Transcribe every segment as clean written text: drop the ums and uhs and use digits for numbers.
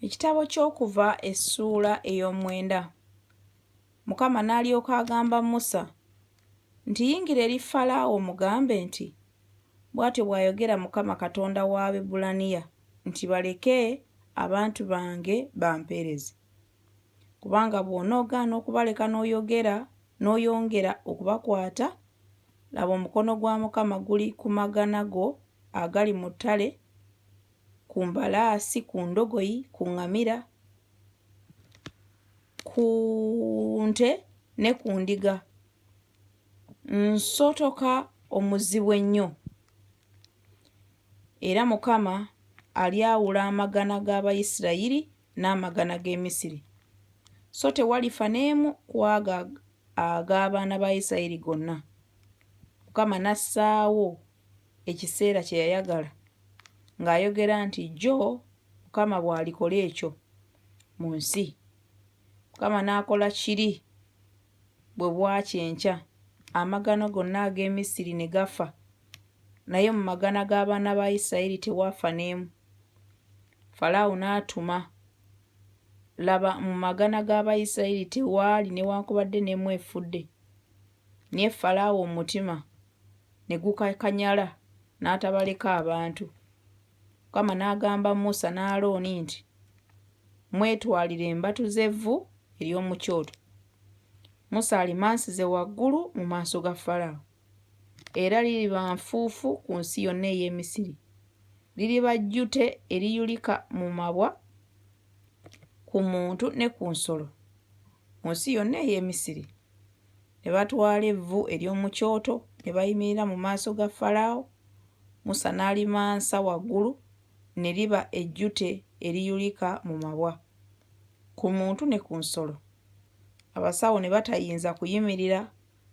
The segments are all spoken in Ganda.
Ekitabo ky'Okuva essuula ey'omwenda. Mukama n'alyoka agamba Musa nti yingira eri Falaawo omugambe nti bw'atyo bw'ayogera Mukama Katonda w'Abaebbulaniya nti baleke abantu bange bampeereze. Kubanga bw'onoogaana okubaleka n'oyongera okubakwata, laba omukono gwa Mukama guli ku magana go agali mu ttale, ku mbalaasi, ku ndogoyi, ku ŋŋamira, ku nte ne ku ndiga. Nsotoka omuzibu ennyo. Era Mukama alyawula amagana g'Abayisirayiri n'amagana g'e Misiri. So tewalifa n'emu ku ago ag'abaana ba Isirayiri gonna. Mukama n'assaawo ekiseera kye yayagala ng'ayogera nti jjo Mukama bw'alikola ekyo mu nsi. Mukama n'akola kiri bwe bwakya enkya, amagana gonna ag'e Misiri ne gafa, naye mu magana g'abaana ba Isirayiri tewaafa n'emu. Falaawo n'atuma, laba mu magana g'Abayisirayiri tewaali newankubadde n'emu efudde. Naye Falaawo omutima ne gukakanyala n'atabaleka abantu. Mukama n'agamba Musa ne Alooni nti mwetwalire embatu z'evvu ery'omu kyoto. Musa alimansize waggulu mu maaso ga Falaawo, era liriba nfuufu ku nsi yonna ey'e Misiri. Liriba jjute eriyulika mu mabwa ku muntu ne ku nsolo mu nsi yonna ey'e Misiri. Ne batwala evvu ery'omu kyoto ne bayimirira mu maaso ga Falaawo. Musa n'alimansa waggulu ne liba ejjute eriyulika mu mabwa ku muntu ne ku nsolo. Abasawo ne batayinza kuyimirira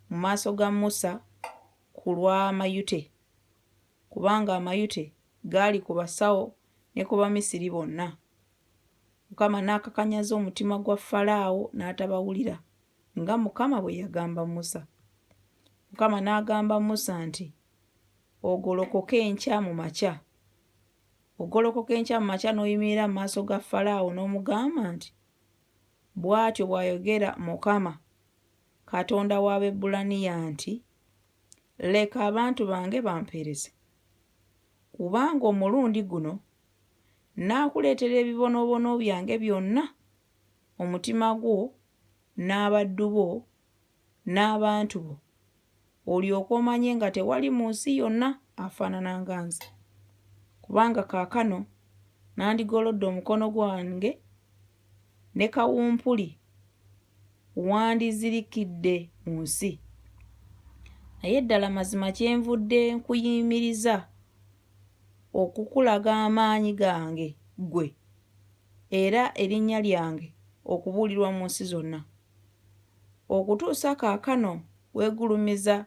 mu maaso ga Musa ku lw'amayute, kubanga amayute gaali ku basawo ne ku Bamisiri bonna. Mukama n'akakanyaza omutima gwa Falaawo n'atabawulira, nga Mukama bwe yagamba Musa. Mukama n'agamba Musa nti ogolokoke enkya mu makya. Ogolokoka enkya mu makya n'oyimirira mu maaso ga Falaawo n'omugamba nti bw'atyo bw'ayogera Mukama Katonda w'Abaebbulaniya nti leka abantu bange bampeereze. Kubanga omulundi guno nnaakuleetera ebibonoobono byange byonna, omutima gwo n'abaddu bo n'abantu bo, olyoke omanye nga tewali mu nsi yonna afaanana nga nze. Kubanga kaakano nandigolodde omukono gwange ne kawumpuli wandizirikidde mu nsi. Naye ddala mazima kyenvudde nkuyimiriza okukulaga amaanyi gange ggwe, era erinnya lyange okubuulirwa mu nsi zonna. Okutuusa kaakano weegulumiza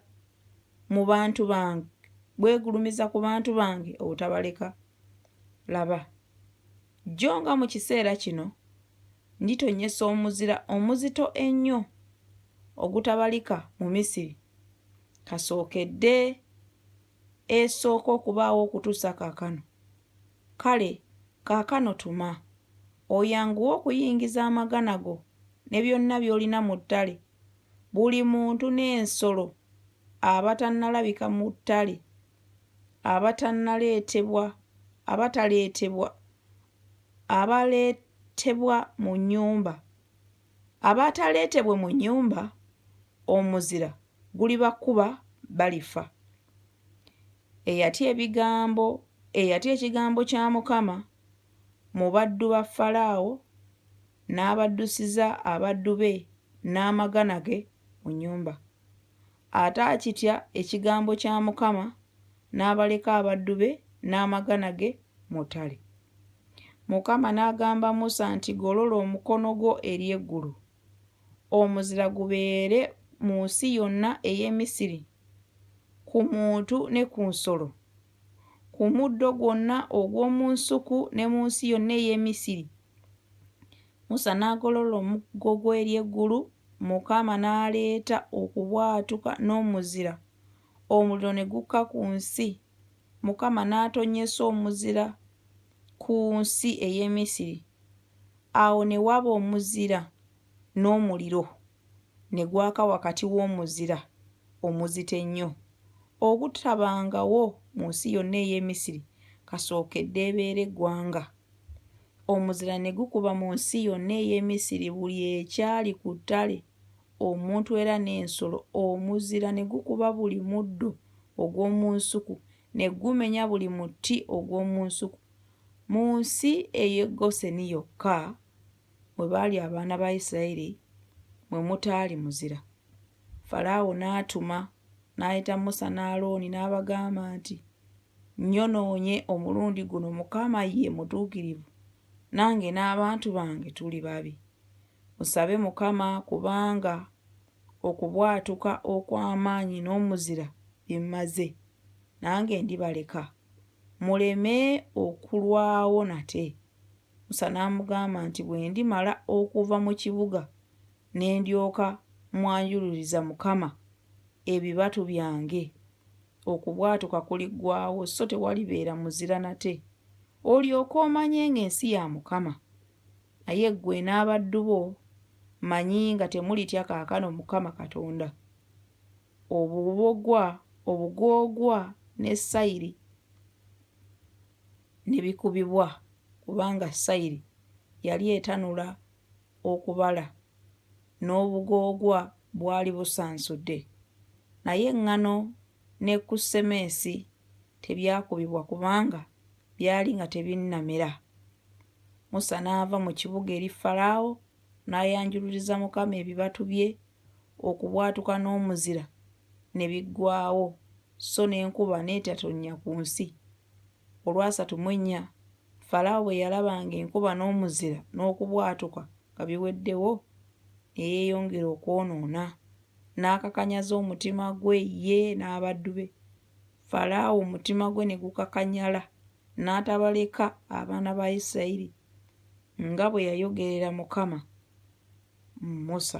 ku bantu bange obutabaleka. Laba, jjo nga mu kiseera kino nditonnyesa omuzira omuzito ennyo ogutabalika mu Misiri, kasookedde esooka okubaawo okutuusa kaakano. Kale kaakano tuma, oyanguwe okuyingiza amagana go ne byonna by'olina mu ttale, buli muntu n'ensolo abatannalabika mu ttale, abataleetebwa mu nnyumba, abataleetebwe mu nnyumba, omuzira gulibakuba balifa. Eyatya ekigambo kya Mukama mu baddu ba Falaawo n'abaddusiza abaddu be n'amagana ge mu nnyumba. Ate akitya ekigambo kya Mukama n'abaleka abaddu be n'amagana ge mu ttale. Mukama n'agamba Musa nti golola omukono gwo eri eggulu, omuzira gubeere mu nsi yonna ey'e Misiri, ku muntu ne ku nsolo, ku muddo gwonna ogw'omu nsuku ne mu nsi yonna ey'e Misiri. Musa n'agolola omuggo gwe eri eggulu, Mukama n'aleeta okubwatuka n'omuzira, omuliro ne gukka ku nsi. Mukama n'atonnyesa omuzira ku nsi ey'e Misiri, Awo ne waba omuzira n'omuliro ne gwaka wakati w'omuzira omuzito ennyo ogutabangawo mu nsi yonna ey'e Misiri kasookedde ebeera eggwanga. Omuzira ne gukuba mu nsi yonna ey'e Misiri buli ekyali ku ttale, omuntu era n'ensolo. Omuzira ne gukuba buli muddo ogw'omu nsuku, ne gumenya buli muti ogw'omu nsuku. Mu nsi ey'e Goseni yokka mwe baali abaana ba Isirayiri mwe mutaali muzira. Falaawo n'atuma n'ayita Musa ne Alooni n'abagamba nti, nnyonoonye omulundi guno, Mukama ye mutuukirivu, nange n'abantu bange tuli babi. Musabe Mukama, kubanga okubwatuka okw'amaanyi n'omuzira bimaze, nange ndibaleka muleme okulwawo nate. Musa n'amugamba nti, bwe ndimala okuva mu kibuga ne ndyoka mwanjululiza Mukama ebibatu byange, okubwatuka kuliggwaawo so tewalibeera muzira nate, olyoke omanye ng'ensi ya Mukama. Naye ggwe n'abaddu bo manyi nga temulitya kaakano Mukama Katonda. Obugoogwa ne sayiri ne bikubibwa, kubanga sayiri yali etanula okubala n'obugoogwa bwali busansudde, naye eŋŋano ne kusemesi tebyakubibwa kubanga byali nga tebinnamera. Musa n'ava mu kibuga eri Falaawo n'ayanjululiza Mukama ebibatu bye, okubwatuka n'omuzira ne biggwaawo, so n'enkuba n'etatonnya ku nsi. Olwasatu mu ennya Falaawo bwe yalaba ng'enkuba n'omuzira n'okubwatuka nga biweddewo, ne yeeyongera okwonoona, n'akakanyaza omutima gwe ye n'abaddu be. Falaawo omutima gwe ne gukakanyala, n'atabaleka abaana ba Isirayiri nga bwe yayogerera Mukama Musa.